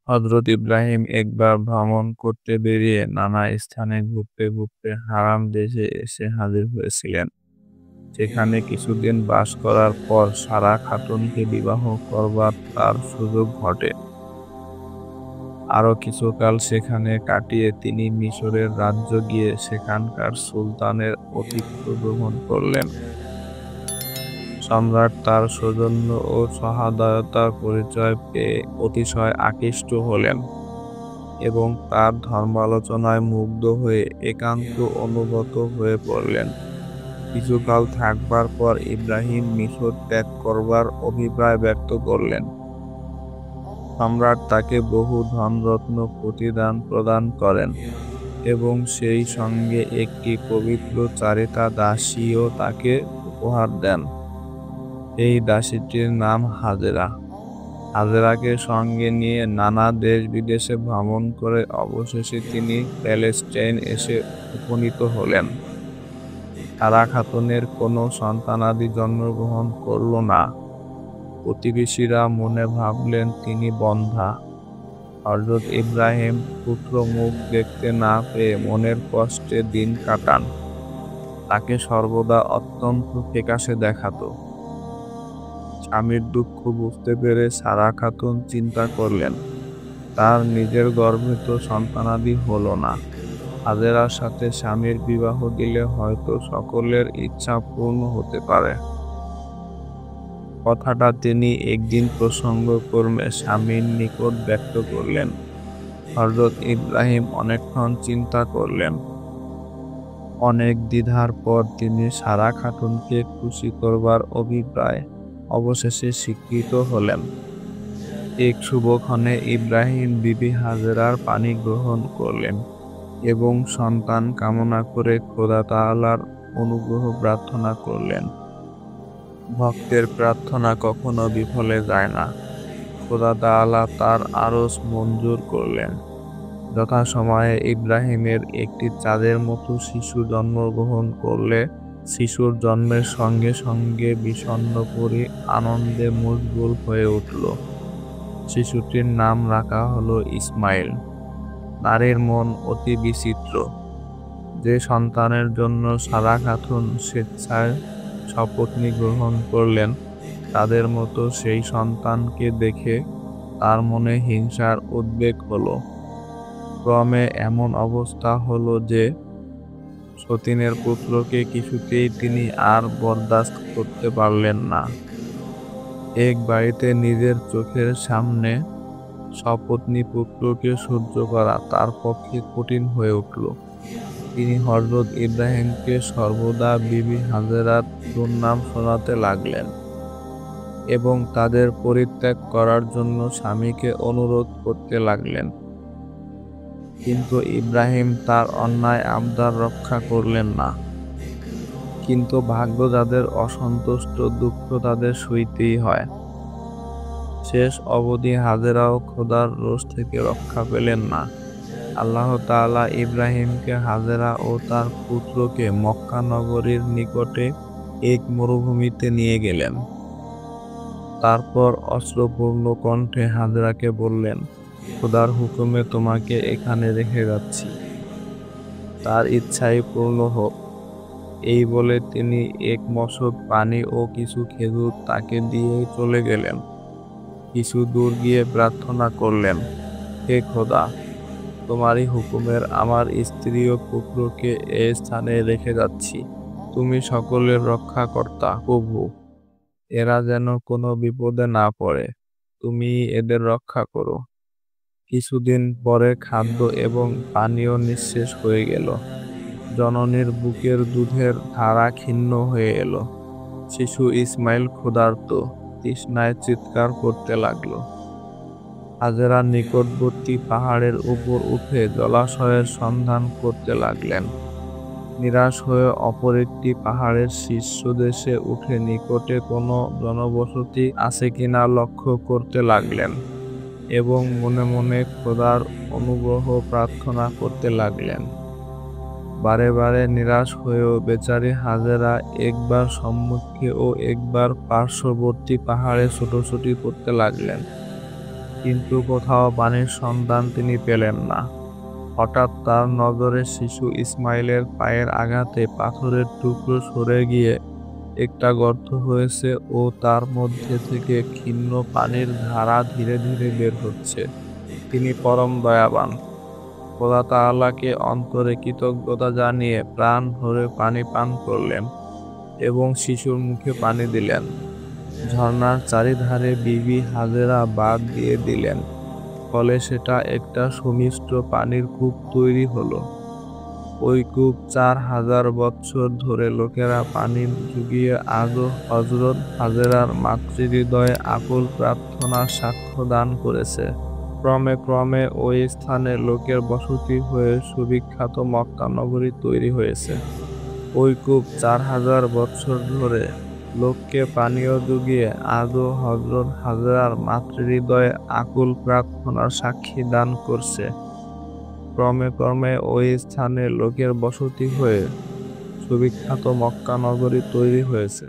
হযরত ইব্রাহিম একবার ভ্রমণ করতে বেরিয়ে নানা স্থানে ঘুরতে ঘুরতে হারাম দেশে এসে হাজির হয়েছিলেন। সেখানে কিছুদিন বাস করার পর সারা খাতুনকে বিবাহ করবার তার সুযোগ ঘটে। আরো কিছুকাল সেখানে কাটিয়ে তিনি মিশরের রাজ্য গিয়ে সেখানকার সুলতানের আতিথ্য গ্রহণ করলেন। সম্রাট তার সৌজন্য ও সহৃদয়তার পরিচয় পেয়ে অতিশয় আকৃষ্ট হলেন এবং তার ধর্মালোচনায় মুগ্ধ হয়ে একান্ত অনুগত হয়ে পড়লেন। কিছুকাল থাকবার পর ইব্রাহিম মিশর ত্যাগ করবার অভিপ্রায় ব্যক্ত করলেন। সম্রাট তাকে বহু ধনরত্ন প্রতিদান প্রদান করেন এবং সেই সঙ্গে একটি পবিত্র চারিতা দাসীও তাকে উপহার দেন। এই দাসীটির নাম হাজেরা। হাজেরাকে সঙ্গে নিয়ে নানা দেশ বিদেশে ভ্রমণ করে অবশেষে তিনি প্যালেস্টাইন এসে উপনীত হলেন। সারা খাতুনের কোনো সন্তানাদি জন্মগ্রহণ করল না। প্রতিবেশীরা মনে ভাবলেন তিনি বন্ধ্যা। হযরত ইব্রাহিম পুত্র মুখ দেখতে না পেয়ে মনের কষ্টে দিন কাটান। তাকে সর্বদা অত্যন্ত ফ্যাকাশে দেখাতো। স্বামীর দুঃখ বুঝতে পেরে সারা খাতুন চিন্তা করলেন, তার নিজের গর্ভে তো সন্তানাদি হলো না। হাজেরার সাথে স্বামীর বিবাহ দিলে হয়তো সকলের ইচ্ছা পূর্ণ হতে পারে। কথাটা তিনি একদিন প্রসঙ্গক্রমে স্বামীর নিকট ব্যক্ত করলেন। হযরত ইব্রাহিম অনেকক্ষণ চিন্তা করলেন। অনেক দ্বিধার পর তিনি সারা খাতুনকে খুশি করবার অভিপ্রায় অবশেষে স্বীকৃত হলেন। এক শুভক্ষণে ইব্রাহিম বিবি হাজেরার পানি গ্রহণ করলেন এবং সন্তান কামনা করে খোদা তাআলার অনুগ্রহ প্রার্থনা করলেন। ভক্তের প্রার্থনা কখনো বিফলে যায় না। খোদা তাআলা তার আরজ মঞ্জুর করলেন। যথাসময়ে ইব্রাহিমের একটি চাঁদের মতো শিশু জন্মগ্রহণ করলে শিশুর জন্মের সঙ্গে সঙ্গে বিষণ্ণ পরি আনন্দে মশগুল হয়ে উঠল। শিশুটির নাম রাখা হলো ইসমাইল। নারীর মন অতি বিচিত্র। যে সন্তানের জন্য সারা খাতুন স্বেচ্ছায় সপত্নী গ্রহণ করলেন, তাদের মতো সেই সন্তানকে দেখে তার মনে হিংসার উদ্বেগ হলো। ক্রমে এমন অবস্থা হলো যে সতীনের পুত্রকে কিছুতেই তিনি আর বরদাস্ত করতে পারলেন না। এক বাড়িতে নিজের চোখের সামনে সপত্নী পুত্রকে সহ্য করা তার পক্ষে কঠিন হয়ে উঠল। তিনি হযরত ইব্রাহিমকে সর্বদা বিবি হাজেরার দুর্নাম শোনাতে লাগলেন এবং তাদের পরিত্যাগ করার জন্য স্বামীকে অনুরোধ করতে লাগলেন। কিন্তু ইব্রাহিম তার অন্যায় আবদার রক্ষা করলেন না। কিন্তু ভাগ্য যাদের অসন্তুষ্ট, দুঃখ তাদের সইতেই হয়। শেষ অবধি হাজেরাও খোদার রোষ থেকে রক্ষা পেলেন না। আল্লাহ তাআলা ইব্রাহিমকে হাজেরা ও তার পুত্রকে মক্কা নগরীর নিকটে এক মরুভূমিতে নিয়ে গেলেন। তারপর অশ্রুপূর্ণ কণ্ঠে হাজেরাকে বললেন, খোদার হুকুমে তোমাকে এখানে রেখে যাচ্ছি, তার ইচ্ছাই পূর্ণ হোক। এই বলে তিনি এক মশক পানি ও কিছু খেজুর তাকে দিয়ে চলে গেলেন। কিছু দূর গিয়ে প্রার্থনা করলেন, হে খোদা, তোমারই হুকুমের আমার স্ত্রী ও পুত্রকে এ স্থানে রেখে যাচ্ছি। তুমি সকলের রক্ষাকর্তা, প্রভু। এরা যেন কোনো বিপদে না পড়ে, তুমি এদের রক্ষা করো। কিছুদিন পরে খাদ্য এবং পানীয় নিঃশেষ হয়ে গেল। জননীর বুকের দুধের ধারা ক্ষীণ হয়ে এলো। শিশু ইসমাইল ক্ষুধার্ত, তৃষ্ণায় চিৎকার করতে লাগলো। হাজেরা নিকটবর্তী পাহাড়ের উপর উঠে জলাশয়ের সন্ধান করতে লাগলেন। নিরাশ হয়ে অপর একটি পাহাড়ের শীর্ষদেশে উঠে নিকটে কোনো জনবসতি আছে কিনা লক্ষ্য করতে লাগলেন এবং মনে মনে খোদার অনুগ্রহ প্রার্থনা করতে লাগলেন। বারে বারে নিরাশ হয়েও বেচারি হাজেরা একবার সম্মুখে ও একবার পার্শ্ববর্তী পাহাড়ে ছোটাছুটি করতে লাগলেন। কিন্তু কোথাও পানির সন্ধান তিনি পেলেন না। হঠাৎ তার নজরে শিশু ইসমাইলের পায়ের আঘাতে পাথরের টুকরো সরে গিয়ে একটা গর্ত হয়েছে ও তার মধ্যে থেকে ক্ষীণ পানির ধারা ধীরে ধীরে বের হচ্ছে। তিনি পরম দয়াবান খোদা তাআলাকে অন্তরে কৃতজ্ঞতা জানিয়ে প্রাণ ভরে পানি পান করলেন এবং শিশুর মুখে পানি দিলেন। ঝর্ণার চারিধারে বিবি হাজেরা বাঁধ দিয়ে দিলেন, ফলে সেটা একটা সুমিষ্ট পানির কূপ তৈরি হলো। ওই কূপ ৪,০০০ বৎসর ধরে লোকেরা পানি জুগিয়ে আজও হযরত হাজেরার মাতৃহৃদয়ে আকুল প্রার্থনার সাক্ষ্য দান করেছে। ক্রমে ক্রমে ওই স্থানে লোকের বসতি হয়ে সুবিখ্যাত মক্কা নগরী তৈরি হয়েছে। ওই কূপ ৪,০০০ বৎসর ধরে লোককে পানীয় জুগিয়ে আজও হযরত হাজেরার মাতৃহৃদয়ে আকুল প্রার্থনার সাক্ষী দান করছে। ক্রমে ক্রমে ওই স্থানে লোকের বসতি হয়ে সুবিখ্যাত মক্কা নগরী তৈরি হয়েছে।